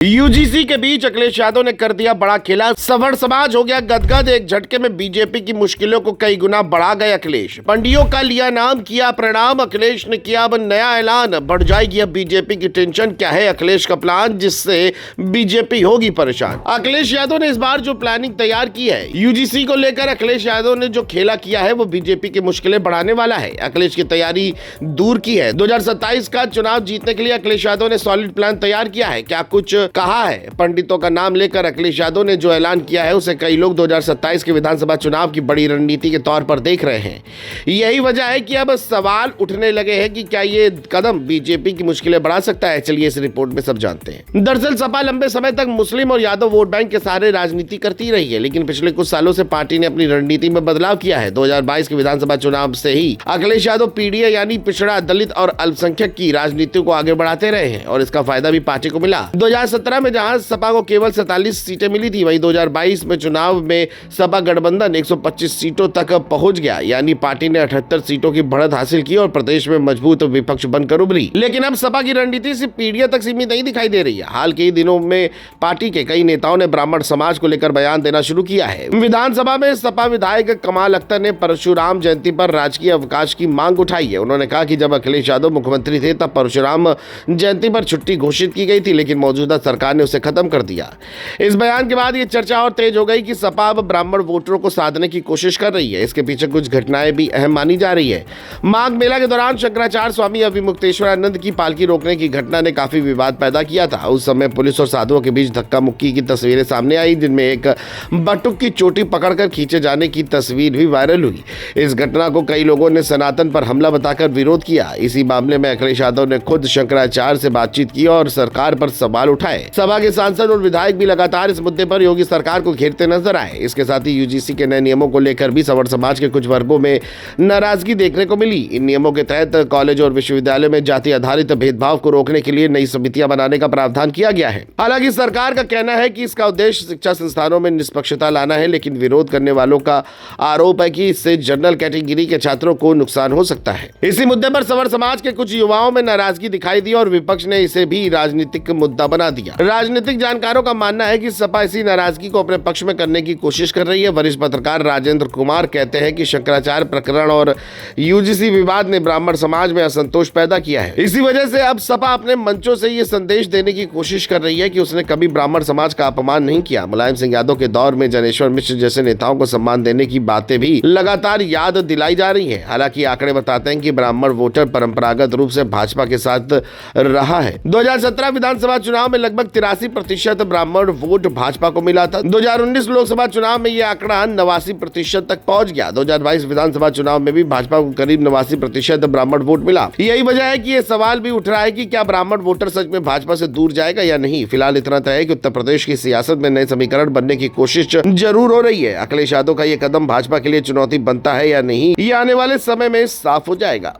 UGC के बीच अखिलेश यादव ने कर दिया बड़ा खेला। सवर्ण समाज हो गया गदगद। एक झटके में बीजेपी की मुश्किलों को कई गुना बढ़ा गए अखिलेश। पंडियों का लिया नाम, किया प्रणाम। अखिलेश ने किया अब नया ऐलान। बढ़ जाएगी अब बीजेपी की टेंशन। क्या है अखिलेश का प्लान जिससे बीजेपी होगी परेशान? अखिलेश यादव ने इस बार जो प्लानिंग तैयार की है यूजीसी को लेकर, अखिलेश यादव ने जो खेला किया है वो बीजेपी की मुश्किलें बढ़ाने वाला है। अखिलेश की तैयारी दूर की है। 2027 का चुनाव जीतने के लिए अखिलेश यादव ने सॉलिड प्लान तैयार किया है। क्या कुछ कहा है? पंडितों का नाम लेकर अखिलेश यादव ने जो ऐलान किया है उसे कई लोग 2027 के विधानसभा चुनाव की बड़ी रणनीति के तौर पर देख रहे हैं। यही वजह है कि अब सवाल उठने लगे हैं कि क्या ये कदम बीजेपी की मुश्किलें बढ़ा सकता है। चलिए इस रिपोर्ट में सब जानते हैं। दरअसल सपा लंबे समय तक मुस्लिम और यादव वोट बैंक के सहारे राजनीति करती रही है, लेकिन पिछले कुछ सालों से पार्टी ने अपनी रणनीति में बदलाव किया है। 2022 के विधानसभा चुनाव से ही अखिलेश यादव पीडीए यानी पिछड़ा, दलित और अल्पसंख्यक की राजनीति को आगे बढ़ाते रहे हैं और इसका फायदा भी पार्टी को मिला। 2017 में जहां सपा को केवल 47 सीटें मिली थी, वहीं 2022 में चुनाव में सपा गठबंधन 125 सीटों तक पहुंच गया, यानी पार्टी ने 78 सीटों की बढ़त हासिल की और प्रदेश में मजबूत विपक्ष बनकर उभरी। लेकिन अब सपा की रणनीति सिर्फ पीडीए तक सीमित नहीं दिखाई दे रही है। हाल के दिनों में पार्टी के कई नेताओं ने ब्राह्मण समाज को लेकर बयान देना शुरू किया है। विधानसभा में सपा विधायक कमाल अख्तर ने परशुराम जयंती पर राजकीय अवकाश की मांग उठाई है। उन्होंने कहा कि जब अखिलेश यादव मुख्यमंत्री थे तब परशुराम जयंती पर छुट्टी घोषित की गई थी, लेकिन मौजूदा सरकार ने उसे खत्म कर दिया। इस बयान के बाद ये चर्चा और तेज हो गई कि सपा अब ब्राह्मण वोटरों को साधने की कोशिश कर रही है। इसके पीछे कुछ घटनाएं भी अहम मानी जा रही है। माघ मेला के दौरान शंकराचार्य स्वामी अभिमुक्तेश्वरानंद की पालकी रोकने की घटना ने काफी विवाद पैदा किया था। उस समय पुलिस और साधुओं के बीच धक्का मुक्की की तस्वीरें सामने आई, जिनमें एक बटुक की चोटी पकड़कर खींचे जाने की तस्वीर भी वायरल हुई। इस घटना को कई लोगों ने सनातन पर हमला बताकर विरोध किया। इसी मामले में अखिलेश यादव ने खुद शंकराचार्य से बातचीत की और सरकार पर सवाल उठाए। सभा के सांसद और विधायक भी लगातार इस मुद्दे पर योगी सरकार को घेरते नजर आए। इसके साथ ही यूजीसी के नए नियमों को लेकर भी सवर्ण समाज के कुछ वर्गों में नाराजगी देखने को मिली। इन नियमों के तहत कॉलेज और विश्वविद्यालय में जाति आधारित भेदभाव को रोकने के लिए नई समितियां बनाने का प्रावधान किया गया है। हालांकि सरकार का कहना है कि इसका उद्देश्य शिक्षा संस्थानों में निष्पक्षता लाना है, लेकिन विरोध करने वालों का आरोप है कि इससे जनरल कैटेगरी के छात्रों को नुकसान हो सकता है। इसी मुद्दे पर सवर्ण समाज के कुछ युवाओं में नाराजगी दिखाई दी और विपक्ष ने इसे भी राजनीतिक मुद्दा बना दिया। राजनीतिक जानकारों का मानना है कि सपा इसी नाराजगी को अपने पक्ष में करने की कोशिश कर रही है। वरिष्ठ पत्रकार राजेंद्र कुमार कहते हैं कि शंकराचार्य प्रकरण और यूजीसी विवाद ने ब्राह्मण समाज में असंतोष पैदा किया है। इसी वजह से अब सपा अपने मंचों से ये संदेश देने की कोशिश कर रही है कि उसने कभी ब्राह्मण समाज का अपमान नहीं किया। मुलायम सिंह यादव के दौर में जनेश्वर मिश्र जैसे नेताओं को सम्मान देने की बातें भी लगातार याद दिलाई जा रही है। हालांकि आंकड़े बताते हैं कि ब्राह्मण वोटर परंपरागत रूप से भाजपा के साथ रहा है। 2017 विधानसभा चुनाव में लगभग 83% ब्राह्मण वोट भाजपा को मिला था। 2019 लोकसभा चुनाव में यह आंकड़ा 89% तक पहुंच गया। 2022 विधानसभा चुनाव में भी भाजपा को करीब 89% ब्राह्मण वोट मिला। यही वजह है कि यह सवाल भी उठ रहा है कि क्या ब्राह्मण वोटर सच में भाजपा से दूर जाएगा या नहीं। फिलहाल इतना तय है कि उत्तर प्रदेश की सियासत में नए समीकरण बनने की कोशिश जरूर हो रही है। अखिलेश यादव का यह कदम भाजपा के लिए चुनौती बनता है या नहीं, ये आने वाले समय में साफ हो जाएगा।